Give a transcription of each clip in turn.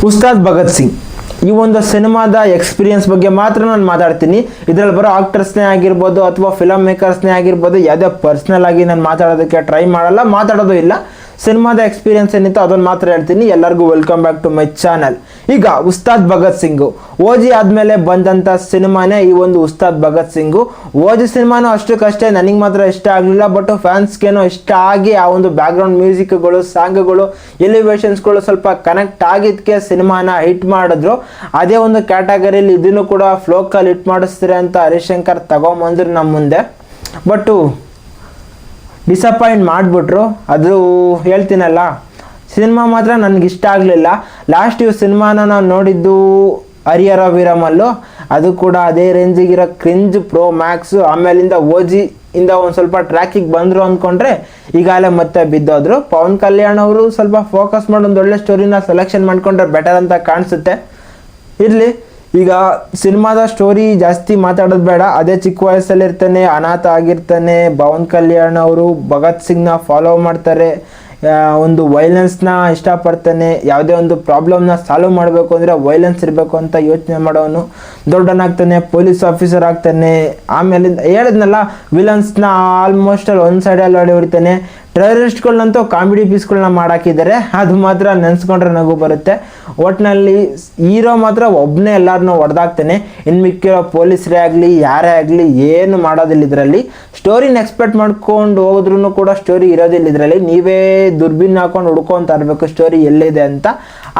ಉಸ್ತಾದ್ ಭಗತ್ ಸಿಂಗ್ ಈ ಒಂದು ಸಿನಿಮಾದ ಎಕ್ಸ್ಪೀರಿಯನ್ಸ್ ಬಗ್ಗೆ ಮಾತ್ರ ನಾನು ಮಾತಾಡ್ತೀನಿ. ಇದರಲ್ಲಿ ಬರೋ ಆಕ್ಟರ್ಸ್ನೇ ಆಗಿರ್ಬೋದು ಅಥವಾ ಫಿಲಮ್ ಮೇಕರ್ಸ್ನೇ ಆಗಿರ್ಬೋದು, ಯಾವುದೇ ಪರ್ಸ್ನಲ್ ಆಗಿ ನಾನು ಮಾತಾಡೋದಕ್ಕೆ ಟ್ರೈ ಮಾಡಲ್ಲ, ಮಾತಾಡೋದು ಇಲ್ಲ. ಸಿನಿಮಾದ ಎಕ್ಸ್ಪೀರಿಯನ್ಸ್ ಏನಿತ್ತು ಅದನ್ನು ಮಾತ್ರ ಹೇಳ್ತೀನಿ. ಎಲ್ಲರಿಗೂ welcome back to my channel. ಈಗ ಉಸ್ತಾದ್ ಭಗತ್ ಸಿಂಗು ಓಜಿ ಆದಮೇಲೆ ಬಂದಂಥ ಸಿನಿಮಾನೇ ಈ ಒಂದು ಉಸ್ತಾದ್ ಭಗತ್ ಸಿಂಗು. ಓಜಿ ಸಿನಿಮಾನು ಅಷ್ಟಕ್ಕಷ್ಟೇ ನನಗೆ ಮಾತ್ರ ಇಷ್ಟ ಆಗಲಿಲ್ಲ, ಬಟ್ ಫ್ಯಾನ್ಸ್ಗೇನೋ ಇಷ್ಟ ಆಗಿ ಆ ಒಂದು ಬ್ಯಾಕ್ಗ್ರೌಂಡ್ ಮ್ಯೂಸಿಕ್ಗಳು, ಸಾಂಗ್ಗಳು, ಎಲಿವೇಶನ್ಸ್ಗಳು ಸ್ವಲ್ಪ ಕನೆಕ್ಟ್ ಆಗಿದ್ದಕ್ಕೆ ಸಿನಿಮಾನ ಹಿಟ್ ಮಾಡಿದ್ರು. ಅದೇ ಒಂದು ಕ್ಯಾಟಗರಿಯಲ್ಲಿ ಇದನ್ನು ಕೂಡ ಫ್ಲೋಕಲ್ಲಿ ಹಿಟ್ ಮಾಡಿಸ್ತಾರೆ ಅಂತ ಹರಿಶಂಕರ್ ತಗೊಂಬಂದ್ರು ನಮ್ಮ ಮುಂದೆ. ಬಟ್ಟು ಡಿಸಪಾಯಿಂಟ್ ಮಾಡಿಬಿಟ್ರು. ಅದು ಹೇಳ್ತೀನಲ್ಲ, ಸಿನಿಮಾ ಮಾತ್ರ ನನಗೆ ಇಷ್ಟ ಆಗಲಿಲ್ಲ. ಲಾಸ್ಟ್ ಇವು ಸಿನಿಮಾನ ನಾವು ನೋಡಿದ್ದು ಹರಿಹರ ವೀರಮಲ್ಲು, ಅದು ಕೂಡ ಅದೇ ರೇಂಜಿಗಿರೋ ಕ್ರಿಂಜ್ ಪ್ರೋ ಮ್ಯಾಕ್ಸು. ಆಮೇಲಿಂದ ಓಜಿ ಇಂದ ಒಂದು ಸ್ವಲ್ಪ ಟ್ರ್ಯಾಕಿಗೆ ಬಂದರು ಅಂದ್ಕೊಂಡ್ರೆ ಈಗಾಗಲೇ ಮತ್ತೆ ಬಿದ್ದೋದ್ರು. ಪವನ್ ಕಲ್ಯಾಣ್ ಅವರು ಸ್ವಲ್ಪ ಫೋಕಸ್ ಮಾಡಿ ಒಂದು ಒಳ್ಳೆ ಸ್ಟೋರಿನ ಸೆಲೆಕ್ಷನ್ ಮಾಡ್ಕೊಂಡ್ರೆ ಬೆಟರ್ ಅಂತ ಕಾಣಿಸುತ್ತೆ. ಇರಲಿ, ಈಗ ಸಿನಿಮಾದ ಸ್ಟೋರಿ ಜಾಸ್ತಿ ಮಾತಾಡೋದು ಬೇಡ. ಅದೇ ಚಿಕ್ಕ ವಯಸ್ಸಲ್ಲಿರ್ತಾನೆ, ಅನಾಥ ಆಗಿರ್ತಾನೆ. ಪವನ್ ಕಲ್ಯಾಣ್ ಅವರು ಭಗತ್ ಸಿಂಗ್ನ ಫಾಲೋ ಮಾಡ್ತಾರೆ, ಒಂದು ವೈಲೆನ್ಸ್ನ ಇಷ್ಟಪಡ್ತಾನೆ. ಯಾವುದೇ ಒಂದು ಪ್ರಾಬ್ಲಮ್ನ ಸಾಲ್ವ್ ಮಾಡಬೇಕು ಅಂದರೆ ವೈಲೆನ್ಸ್ ಇರಬೇಕು ಅಂತ ಯೋಚನೆ ಮಾಡೋನು. ದೊಡ್ಡನಾಗ್ತಾನೆ, ಪೊಲೀಸ್ ಆಫೀಸರ್ ಆಗ್ತಾನೆ. ಆಮೇಲೆ ಹೇಳಿದ್ನಲ್ಲ, ವಿಲನ್ಸ್ನ ಆಲ್ಮೋಸ್ಟ್ ಅಲ್ಲಿ ಒಂದು ಸೈಡಲ್ಲಿ ಹೊಡಿತಾನೆ. ಟೆರರಿಸ್ಟ್ಗಳನ್ನಂತೂ ಕಾಮಿಡಿ ಪೀಸ್ಗಳನ್ನ ಮಾಡಾಕಿದ್ದಾರೆ, ಅದು ಮಾತ್ರ ನೆನೆಸ್ಕೊಂಡ್ರೆ ನಗು ಬರುತ್ತೆ. ಒಟ್ಟಿನಲ್ಲಿ ಹೀರೋ ಮಾತ್ರ ಒಬ್ಬನೇ ಎಲ್ಲರನ್ನೂ ಹೊಡೆದಾಗ್ತಾನೆ. ಇನ್ನು ಮಿಕ್ಕಿರೋ ಪೊಲೀಸರೇ ಆಗಲಿ ಯಾರೇ ಆಗಲಿ ಏನು ಮಾಡೋದಿಲ್ಲ ಇದರಲ್ಲಿ. ಸ್ಟೋರಿನ ಎಕ್ಸ್ಪೆಕ್ಟ್ ಮಾಡ್ಕೊಂಡು ಹೋದ್ರೂ ಕೂಡ ಸ್ಟೋರಿ ಇರೋದಿಲ್ಲ ಇದರಲ್ಲಿ. ನೀವೇ ದುರ್ಬಿನ್ ಹಾಕೊಂಡು ಹುಡ್ಕೊತ ಇರಬೇಕು ಸ್ಟೋರಿ ಎಲ್ಲಿದೆ ಅಂತ.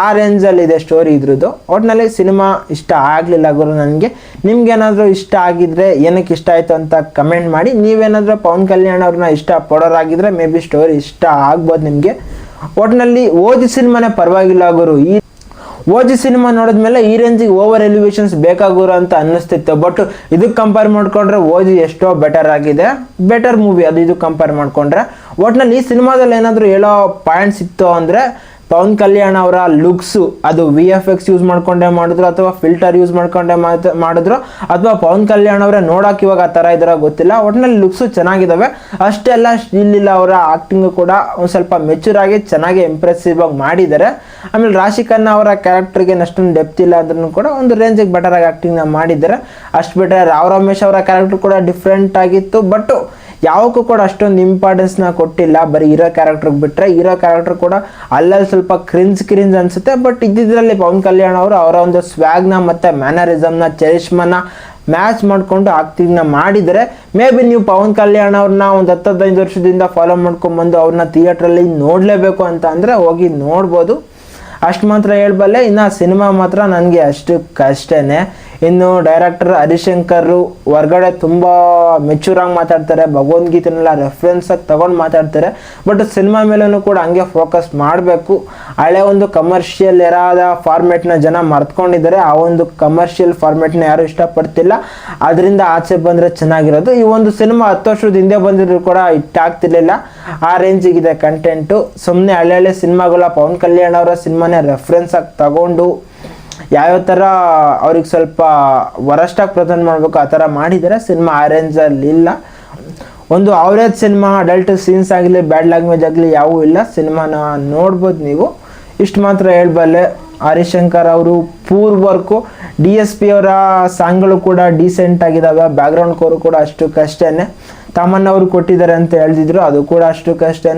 ಆ ರೇಂಜಲ್ಲಿದೆ ಸ್ಟೋರಿ ಇದ್ರದ್ದು. ಒಟ್ಟಿನಲ್ಲಿ ಸಿನಿಮಾ ಇಷ್ಟ ಆಗಲಿಲ್ಲ ಗುರು ನನಗೆ. ನಿಮ್ಗೇನಾದರೂ ಇಷ್ಟ ಆಗಿದ್ರೆ ಏನಕ್ಕೆ ಇಷ್ಟ ಆಯಿತು ಅಂತ ಕಮೆಂಟ್ ಮಾಡಿ. ನೀವೇನಾದರೂ ಪವನ್ ಕಲ್ಯಾಣ್ ಅವ್ರನ್ನ ಇಷ್ಟಪಡೋರಾಗಿದ್ದರೆ ಮೇ ಬಿ ಸ್ಟೋರಿ ಇಷ್ಟ ಆಗ್ಬೋದು ನಿಮಗೆ. ಒಟ್ಟಿನಲ್ಲಿ ಓಜಿ ಸಿನಿಮಾನೇ ಪರವಾಗಿಲ್ಲ ಗುರು. ಈ ಓಜಿ ಸಿನಿಮಾ ನೋಡಿದ್ಮೇಲೆ ಈ ರೇಂಜಿಗೆ ಓವರ್ ಎಲಿವೇಶನ್ಸ್ ಬೇಕಾಗುರು ಅಂತ ಅನ್ನಿಸ್ತಿತ್ತು. ಬಟ್ ಇದಕ್ಕೆ ಕಂಪೇರ್ ಮಾಡಿಕೊಂಡ್ರೆ ಓಜಿ ಎಷ್ಟೋ ಬೆಟರ್ ಆಗಿದೆ. ಬೆಟರ್ ಮೂವಿ ಅದು ಇದಕ್ಕೆ ಕಂಪೇರ್ ಮಾಡಿಕೊಂಡ್ರೆ. ಒಟ್ಟಿನಲ್ಲಿ ಈ ಸಿನಿಮಾದಲ್ಲಿ ಏನಾದರೂ ಹೇಳೋ ಪಾಯಿಂಟ್ಸ್ ಇತ್ತು ಅಂದರೆ, ಪವನ್ ಕಲ್ಯಾಣ್ ಅವರ ಲುಕ್ಸು ಅದು VFX ಯೂಸ್ ಮಾಡ್ಕೊಂಡೇ ಮಾಡಿದ್ರು ಅಥವಾ ಫಿಲ್ಟರ್ ಯೂಸ್ ಮಾಡ್ಕೊಂಡೇ ಮಾಡಿದ್ರು, ಅಥವಾ ಪವನ್ ಕಲ್ಯಾಣ್ ಅವರೇ ನೋಡೋಕೆ ಇವಾಗ ಆ ಥರ ಇದ್ದಾರೋ ಗೊತ್ತಿಲ್ಲ. ಒಟ್ಟಿನಲ್ಲಿ ಲುಕ್ಸು ಚೆನ್ನಾಗಿದ್ದಾವೆ. ಅಷ್ಟೆಲ್ಲ ಶ್ರೀಲೀಲಾ ಅವರ ಆ್ಯಕ್ಟಿಂಗು ಕೂಡ ಒಂದು ಸ್ವಲ್ಪ ಮೆಚೂರ್ ಆಗಿ ಚೆನ್ನಾಗಿ ಇಂಪ್ರೆಸಿವ್ ಆಗಿ ಮಾಡಿದ್ದಾರೆ. ಆಮೇಲೆ ರಾಶಿ ಖನ್ನಾ ಅವರ ಕ್ಯಾರೆಕ್ಟರ್ಗೆ ಅಷ್ಟೊಂದು ಡೆಪ್ತ್ ಇಲ್ಲ ಅಂದ್ರೂ ಕೂಡ ಒಂದು ರೇಂಜಿಗೆ ಬೆಟರ್ ಆಗಿ ಆ್ಯಕ್ಟಿಂಗ್ನ ಮಾಡಿದ್ದಾರೆ. ಅಷ್ಟು ಬಿಟ್ಟರೆ ರಾವ್ ರಮೇಶ್ ಅವರ ಕ್ಯಾರೆಕ್ಟರ್ ಕೂಡ ಡಿಫ್ರೆಂಟ್ ಆಗಿತ್ತು. ಬಟ್ ಯಾವಕ್ಕೂ ಕೂಡ ಅಷ್ಟೊಂದು ಇಂಪಾರ್ಟೆನ್ಸ್ನ ಕೊಟ್ಟಿಲ್ಲ. ಬರೀ ಹೀರೋ ಕ್ಯಾರೆಕ್ಟರ್ಗೆ ಬಿಟ್ಟರೆ ಹೀರೋ ಕ್ಯಾರೆಕ್ಟರ್ ಕೂಡ ಅಲ್ಲಲ್ಲಿ ಸ್ವಲ್ಪ ಕ್ರಿಂಜ್ ಅನಿಸುತ್ತೆ. ಬಟ್ ಇದ್ದಿದ್ರಲ್ಲಿ ಪವನ್ ಕಲ್ಯಾಣ್ ಅವರು ಅವರ ಒಂದು ಸ್ವ್ಯಾಗ್ನ ಮತ್ತು ಮ್ಯಾನರಿಸಮ್ನ, ಚರಿಷ್ಮನ ಮ್ಯಾಚ್ ಮಾಡಿಕೊಂಡು ಆಕ್ಟಿಂಗ್ನ ಮಾಡಿದರೆ ಮೇ ಬಿ ನೀವು ಪವನ್ ಕಲ್ಯಾಣ್ ಅವ್ರನ್ನ ಒಂದು 10-15 ವರ್ಷದಿಂದ ಫಾಲೋ ಮಾಡ್ಕೊಂಡ್ಬಂದು ಅವ್ರನ್ನ ಥಿಯೇಟ್ರಲ್ಲಿ ನೋಡಲೇಬೇಕು ಅಂತ ಅಂದರೆ ಹೋಗಿ ನೋಡ್ಬೋದು. ಅಷ್ಟು ಮಾತ್ರ ಹೇಳ್ಬಲ್ಲೆ. ಇನ್ನು ಸಿನಿಮಾ ಮಾತ್ರ ನನಗೆ ಅಷ್ಟಕ್ಕಷ್ಟೇ. ಇನ್ನು ಡೈರೆಕ್ಟರ್ ಹರಿಶಂಕರ್ ಹೊರಗಡೆ ತುಂಬ ಮೆಚೂರಾಗಿ ಮಾತಾಡ್ತಾರೆ, ಭಗವದ್ಗೀತೆನೆಲ್ಲ ರೆಫರೆನ್ಸಾಗಿ ತೊಗೊಂಡು ಮಾತಾಡ್ತಾರೆ. ಬಟ್ ಸಿನಿಮಾ ಮೇಲೂ ಕೂಡ ಹಂಗೆ ಫೋಕಸ್ ಮಾಡಬೇಕು. ಹಳೆ ಒಂದು ಕಮರ್ಷಿಯಲ್ ಎರಾದ ಫಾರ್ಮೆಟ್ನ ಜನ ಮರ್ತ್ಕೊಂಡಿದ್ದಾರೆ. ಆ ಒಂದು ಕಮರ್ಷಿಯಲ್ ಫಾರ್ಮೆಟ್ನ ಯಾರು ಇಷ್ಟಪಡ್ತಿಲ್ಲ. ಅದರಿಂದ ಆಚೆ ಬಂದರೆ ಚೆನ್ನಾಗಿರೋದು. ಈ ಒಂದು ಸಿನಿಮಾ 10 ವರ್ಷದ ಹಿಂದೆ ಬಂದಿದ್ರು ಕೂಡ ಇಟ್ಟಾಗ್ತಿರ್ಲಿಲ್ಲ. ಆ ರೇಂಜಿಗಿದೆ ಕಂಟೆಂಟು. ಸುಮ್ಮನೆ ಹಳೆ ಸಿನಿಮಾಗಳ ಪವನ್ ಕಲ್ಯಾಣ್ ಅವರ ಸಿನಿಮಾನೇ ರೆಫರೆನ್ಸಾಗಿ ತಗೊಂಡು ಯಾವ್ಯಾವ ಥರ ಅವ್ರಿಗೆ ಸ್ವಲ್ಪ ವರಷ್ಟಾಗಿ ಪ್ರೆಸೆಂಟ್ ಮಾಡಬೇಕು ಆ ಥರ ಮಾಡಿದರೆ ಸಿನಿಮಾ ಆ ರೇಂಜಲ್ಲಿ ಇಲ್ಲ. ಒಂದು ಅವರೇಜ್ ಸಿನಿಮಾ, ಅಡಲ್ಟ್ ಸೀನ್ಸ್ ಆಗಲಿ, ಬ್ಯಾಡ್ ಲ್ಯಾಂಗ್ವೇಜ್ ಆಗಲಿ ಯಾವೂ ಇಲ್ಲ. ಸಿನಿಮಾನ ನೋಡ್ಬೋದು ನೀವು. ಇಷ್ಟು ಮಾತ್ರ ಹೇಳ್ಬಲ್ಲೆ. ಹರಿಶಂಕರ್ ಅವರು ಪೂರ್ ವರ್ಕು. DSP ಅವರ ಸಾಂಗ್ಗಳು ಕೂಡ ಡೀಸೆಂಟ್ ಆಗಿದ್ದಾವೆ. ಬ್ಯಾಕ್ಗ್ರೌಂಡ್ ಕೋರು ಕೂಡ ಅಷ್ಟಕ್ಕಷ್ಟೇ. ತಮನ್ ಅವರು ಕೊಟ್ಟಿದ್ದಾರೆ ಅಂತ ಹೇಳ್ತಿದ್ರು, ಅದು ಕೂಡ ಅಷ್ಟಕ್ಕಷ್ಟೇ.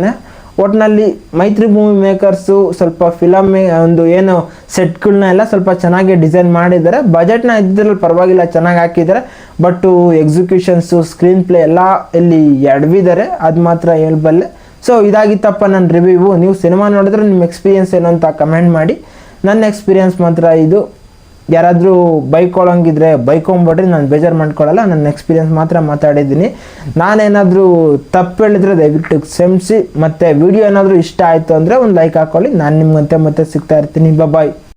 ಒಟ್ಟಿನಲ್ಲಿ ಮೈತ್ರಿ ಮೂವಿ ಮೇಕರ್ಸು ಸ್ವಲ್ಪ ಫಿಲಮ್ ಒಂದು ಏನು ಸೆಟ್ಗಳನ್ನ ಎಲ್ಲ ಸ್ವಲ್ಪ ಚೆನ್ನಾಗಿ ಡಿಸೈನ್ ಮಾಡಿದ್ದಾರೆ. ಬಜೆಟ್ನ ಇದ್ರಲ್ಲಿ ಪರವಾಗಿಲ್ಲ, ಚೆನ್ನಾಗಿ ಹಾಕಿದ್ದಾರೆ. ಬಟ್ಟು ಎಕ್ಸಿಕ್ಯೂಷನ್ಸು, ಸ್ಕ್ರೀನ್ ಪ್ಲೇ ಎಲ್ಲ ಇಲ್ಲಿ ಎಡವಿದ್ದಾರೆ, ಅದು ಮಾತ್ರ ಹೇಳ್ಬಲ್ಲೆ. ಸೊ ಇದಾಗಿತ್ತಪ್ಪ ನನ್ನ ರಿವ್ಯೂ. ನೀವು ಸಿನಿಮಾ ನೋಡಿದ್ರೆ ನಿಮ್ಮ ಎಕ್ಸ್ಪೀರಿಯನ್ಸ್ ಏನು ಅಂತ ಕಮೆಂಟ್ ಮಾಡಿ. ನನ್ನ ಎಕ್ಸ್ಪೀರಿಯನ್ಸ್ ಮಾತ್ರ ಇದು. ಯಾರಾದರೂ ಬೈಕೊಳ್ಳೋಂಗಿದ್ರೆ ಬೈಕೊಂಬಿಡ್ರಿ, ನಾನು ಬೇಜಾರು ಮಾಡ್ಕೊಳ್ಳಲ್ಲ. ನನ್ನ ಎಕ್ಸ್ಪೀರಿಯನ್ಸ್ ಮಾತ್ರ ಮಾತಾಡಿದ್ದೀನಿ. ನಾನೇನಾದರೂ ತಪ್ಪು ಹೇಳಿದ್ರೆ ದಯವಿಟ್ಟು ಕ್ಷಮಿಸಿ. ಮತ್ತು ವಿಡಿಯೋ ಏನಾದರೂ ಇಷ್ಟ ಆಯಿತು ಅಂದರೆ ಒಂದು ಲೈಕ್ ಹಾಕ್ಕೊಳ್ಳಿ. ನಾನು ನಿಮ್ಗಂತೆ ಮತ್ತೆ ಸಿಗ್ತಾ ಇರ್ತೀನಿ. ಬಾಯ್.